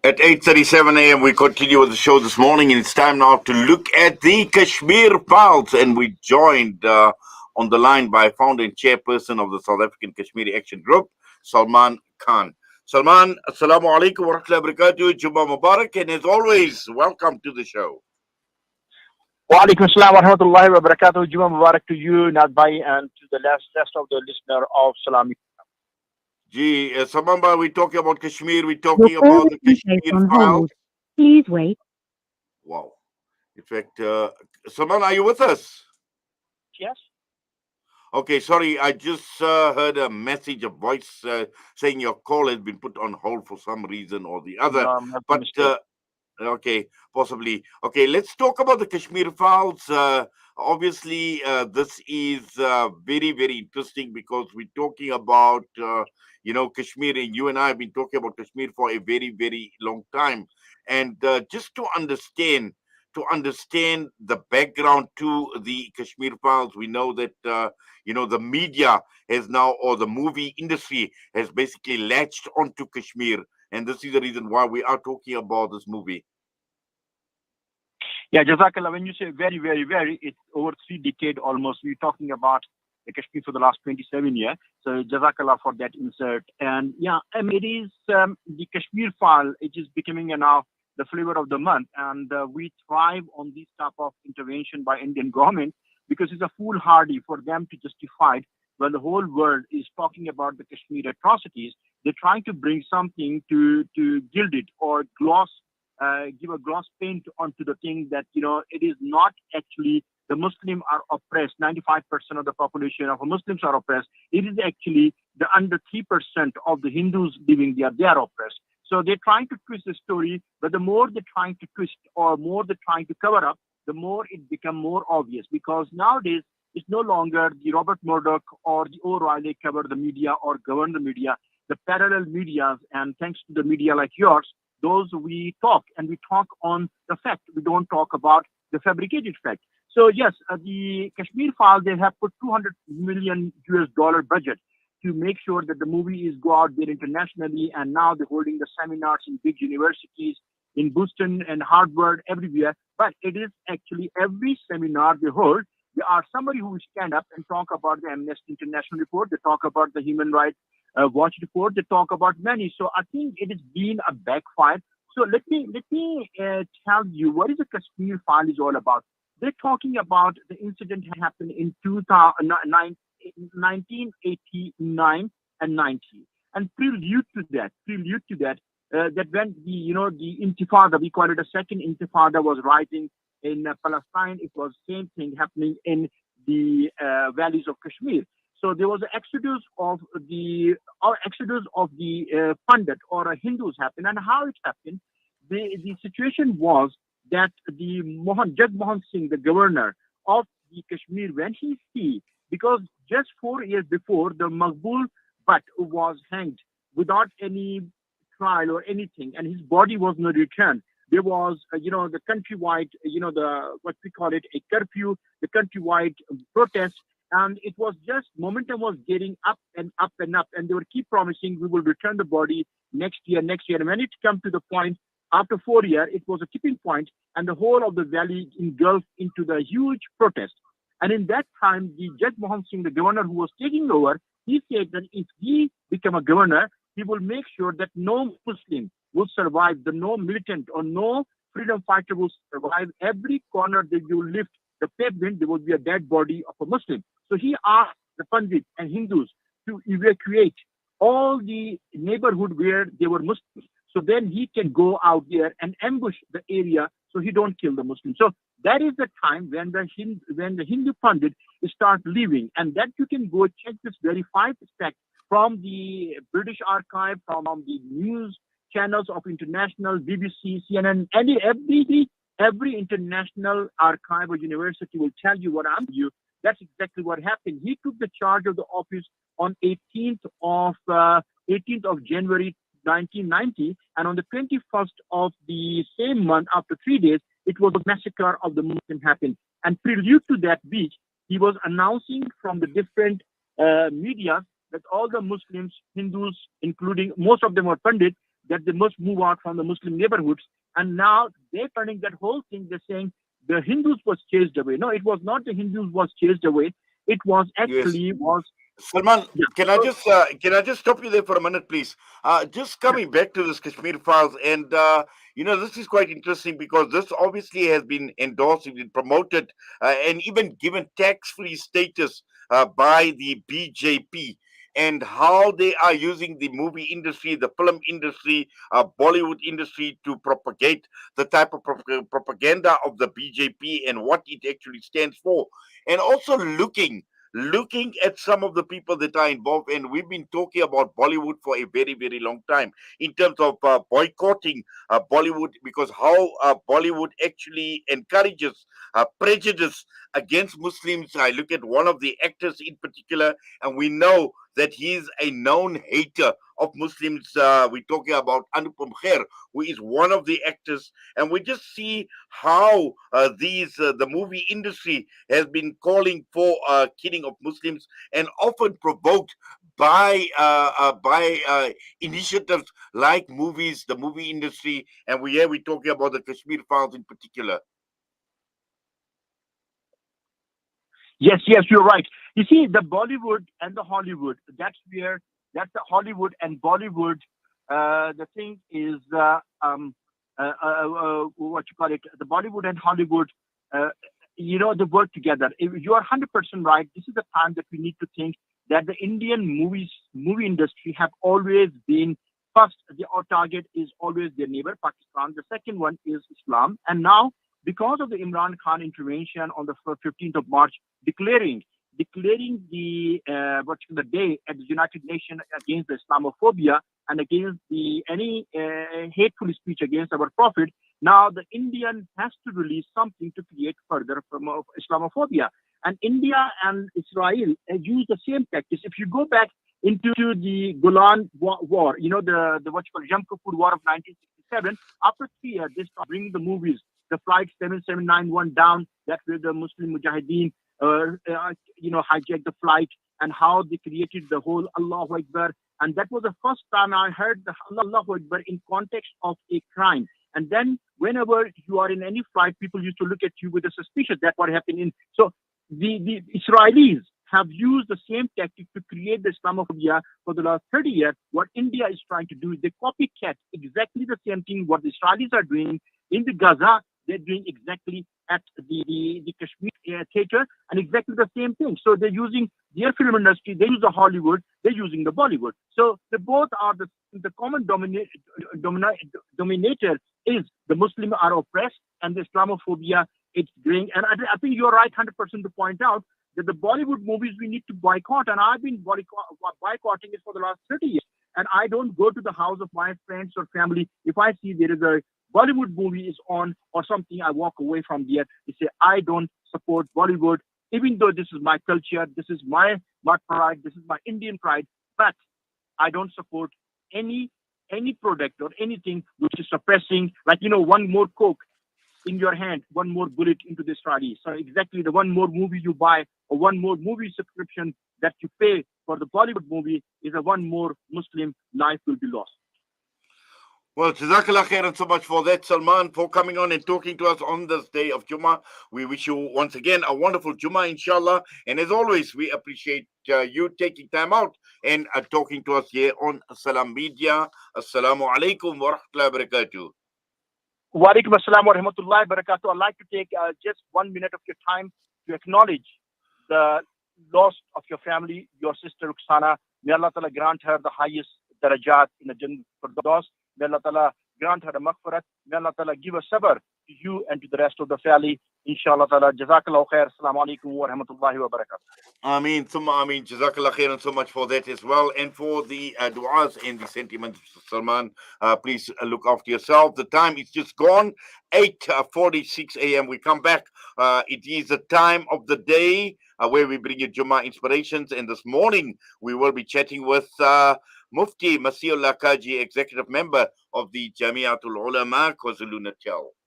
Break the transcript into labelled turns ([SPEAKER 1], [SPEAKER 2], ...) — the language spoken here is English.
[SPEAKER 1] At 8:37 a.m., we continue with the show this morning, and it's time now to look at the Kashmir files. And we joined on the line by founder and chairperson of the South African Kashmiri Action Group, Salman Khan. Salman, assalamu alaikum wa rahmatullahi wa barakatuh, Jumma Mubarak, and as always, welcome to the show.
[SPEAKER 2] Wa alaikum assalam wa rahmatullahi wa barakatuh. Juma Mubarak to you, Nadbhai, and to the rest of the listener of Salami.
[SPEAKER 1] Gee, Salman bhai, we're talking about Kashmir, we're
[SPEAKER 3] Your
[SPEAKER 1] talking
[SPEAKER 3] call
[SPEAKER 1] about
[SPEAKER 3] has
[SPEAKER 1] the
[SPEAKER 3] been placed
[SPEAKER 1] Kashmir
[SPEAKER 3] on
[SPEAKER 1] files.
[SPEAKER 3] hold. Please wait.
[SPEAKER 1] Wow. In fact, Salman, are you with us?
[SPEAKER 2] Yes?
[SPEAKER 1] Okay, sorry, I just heard a message, a voice saying your call has been put on hold for some reason or the other.
[SPEAKER 2] No, I'm not
[SPEAKER 1] But
[SPEAKER 2] mistake.
[SPEAKER 1] okay, possibly. Okay, let's talk about the Kashmir files. Obviously, this is very, very interesting because we're talking about, Kashmir, and you and I have been talking about Kashmir for a very, very long time. And just to understand the background to the Kashmir files, we know that, the media has now, or the movie industry has basically latched onto Kashmir. And this is the reason why we are talking about this movie.
[SPEAKER 2] Yeah, Jazakallah, when you say very, very, very, it's over 3 decades almost. We're talking about the Kashmir for the last 27 years. So Jazakallah for that insert. And yeah, it is the Kashmir file, it is becoming now the flavor of the month. And we thrive on this type of intervention by Indian government because it's a foolhardy for them to justify it when the whole world is talking about the Kashmir atrocities. They're trying to bring something to gild it or give a gloss paint onto the thing that, it is not actually the Muslims are oppressed. 95% of the population of Muslims are oppressed. It is actually the under 3% of the Hindus living there, they are oppressed. So they're trying to twist the story, but the more they're trying to twist or more they're trying to cover up, the more it becomes more obvious because nowadays it's no longer the Robert Murdoch or the O'Reilly cover the media or govern the media. The parallel medias, and thanks to the media like yours, those we talk on the fact. We don't talk about the fabricated fact. So yes, the Kashmir file, they have put $200 million budget to make sure that the movies go out there internationally. And now they're holding the seminars in big universities in Boston and Harvard, everywhere. But it is actually every seminar they hold, there are somebody who will stand up and talk about the Amnesty International report. They talk about the Human Rights Watch report. They talk about many. So I think it has been a backfire. So let me tell you what is the Kashmir file is all about. They're talking about the incident happened in 1989 and 90. And prelude to that, that when the Intifada, we call it a second Intifada, was rising in Palestine, it was same thing happening in the valleys of Kashmir. So there was an exodus of the Pandit or Hindus happened, and how it happened. The situation was that the Jagmohan Singh, the governor of the Kashmir, when he see, because just 4 years before the Maqbul Butt was hanged without any trial or anything, and his body was not returned. There was, the countrywide, what we call it, a curfew, the countrywide protest, and it was just momentum was getting up and up and up, and they would keep promising we will return the body next year. And when it come to the point after 4 years, it was a tipping point, and the whole of the valley engulfed into the huge protest. And in that time, the Judge Mohan Singh, the governor who was taking over, he said that if he become a governor, he will make sure that no Muslim will survive, no militant or no freedom fighter will survive. Every corner that you lift the pavement, there will be a dead body of a Muslim. So he asked the Pandit and Hindus to evacuate all the neighborhood where they were Muslims. So then he can go out there and ambush the area so he don't kill the Muslims. So that is the time when the Hindu Pandit start leaving. And that you can go check this verified fact from the British archive, from the news channels of international, BBC, CNN, and every international archive or university will tell you what I'm telling you. That's exactly what happened. He took the charge of the office on 18th of January 1990, and on the 21st of the same month, after 3 days, it was a massacre of the Muslim happened. And prelude to that week, he was announcing from the different media that all the Muslims, Hindus, including most of them are Pandit, that they must move out from the Muslim neighborhoods. And now they're turning that whole thing. They're saying the Hindus was chased away. No, it was not the Hindus was chased away. It was
[SPEAKER 1] Yes.
[SPEAKER 2] actually was
[SPEAKER 1] Salman,
[SPEAKER 2] yeah. So
[SPEAKER 1] can I just stop you there for a minute, please? Just
[SPEAKER 2] yeah.
[SPEAKER 1] coming back to this Kashmir files, and this is quite interesting because this obviously has been endorsed, been promoted, and even given tax-free status by the BJP. And how they are using the movie industry, the film industry, Bollywood industry to propagate the type of propaganda of the BJP and what it actually stands for, and also looking at some of the people that are involved. And we've been talking about Bollywood for a very, very long time in terms of boycotting Bollywood, because how Bollywood actually encourages prejudice against Muslims. I look at one of the actors in particular, and we know that he's a known hater of Muslims. We're talking about Anupam Kher, who is one of the actors, and we just see how the movie industry has been calling for killing of Muslims, and often provoked by initiatives like movies, the movie industry, and we're talking about the Kashmir files in particular.
[SPEAKER 2] Yes, yes, you're right. You see, the Bollywood and the Hollywood, that's the Hollywood and Bollywood. The thing is, what you call it, the Bollywood and Hollywood, uh, they work together. If you are 100% right. This is the time that we need to think that the Indian movie industry have always been first, our target is always their neighbor, Pakistan. The second one is Islam. And now, because of the Imran Khan intervention on the 15th of March, declaring the day at the United Nations against the Islamophobia and against the any hateful speech against our Prophet. Now the Indian has to release something to create further from Islamophobia. And India and Israel use the same tactics. If you go back into the Golan War, the what you call Yom Kippur War of 1967, after 3 years, they start bringing the movies, the flight 7791 down, that where the Muslim Mujahideen hijacked the flight, and how they created the whole Allahu Akbar. And that was the first time I heard the Allahu Akbar in context of a crime. And then whenever you are in any flight, people used to look at you with a suspicion. That's what happened in. So the Israelis have used the same tactic to create the Islamophobia for the last 30 years. What India is trying to do is they copycat exactly the same thing what the Israelis are doing in the Gaza. They're doing exactly at the Kashmir theater, and exactly the same thing. So they're using their film industry, they use the Hollywood, they're using the Bollywood. So they both are the common dominator is the Muslims are oppressed and the Islamophobia it's growing. And I think you're right 100% to point out that the Bollywood movies we need to boycott, and I've been boycotting it for the last 30 years. And I don't go to the house of my friends or family. If I see there is a Bollywood movie is on or something, I walk away from there. They say, I don't support Bollywood, even though this is my culture, this is my pride, this is my Indian pride, but I don't support any product or anything which is suppressing, like, one more Coke in your hand, one more bullet into this rally. So exactly the one more movie you buy or one more movie subscription that you pay for the Bollywood movie is a one more Muslim life will be lost.
[SPEAKER 1] Well, Jazakallah khairan so much for that, Salman, for coming on and talking to us on this day of Jummah. We wish you once again a wonderful Jummah, inshallah. And as always, we appreciate you taking time out and talking to us here on Salam Media. Assalamu alaikum wa rahmatullahi wa barakatuh.
[SPEAKER 2] Wa alaikum assalam wa rahmatullahi wa barakatuh. I'd like to take just 1 minute of your time to acknowledge the loss of your family, your sister Ruxana. May Allah Ta'ala grant her the highest darajat in the Jannah Firdaus. May Allah Ta'ala grant her a maghfirat. May Allah Ta'ala give a sabr to you and to the rest of the family. Inshallah Ta'ala. Jazakallah khair. Assalamu alaikum wa rahmatullahi wa barakatuh.
[SPEAKER 1] Ameen, thumma ameen. Jazakallah khairan so much for that as well. And for the du'as and the sentiments, Salman, please look after yourself. The time is just gone, 8:46 a.m. We come back. It is the time of the day where we bring you Jummah inspirations. And this morning, we will be chatting with Mufti Masiullah Kaji, executive member of the Jamiatul Ulama KwaZulu-Natal.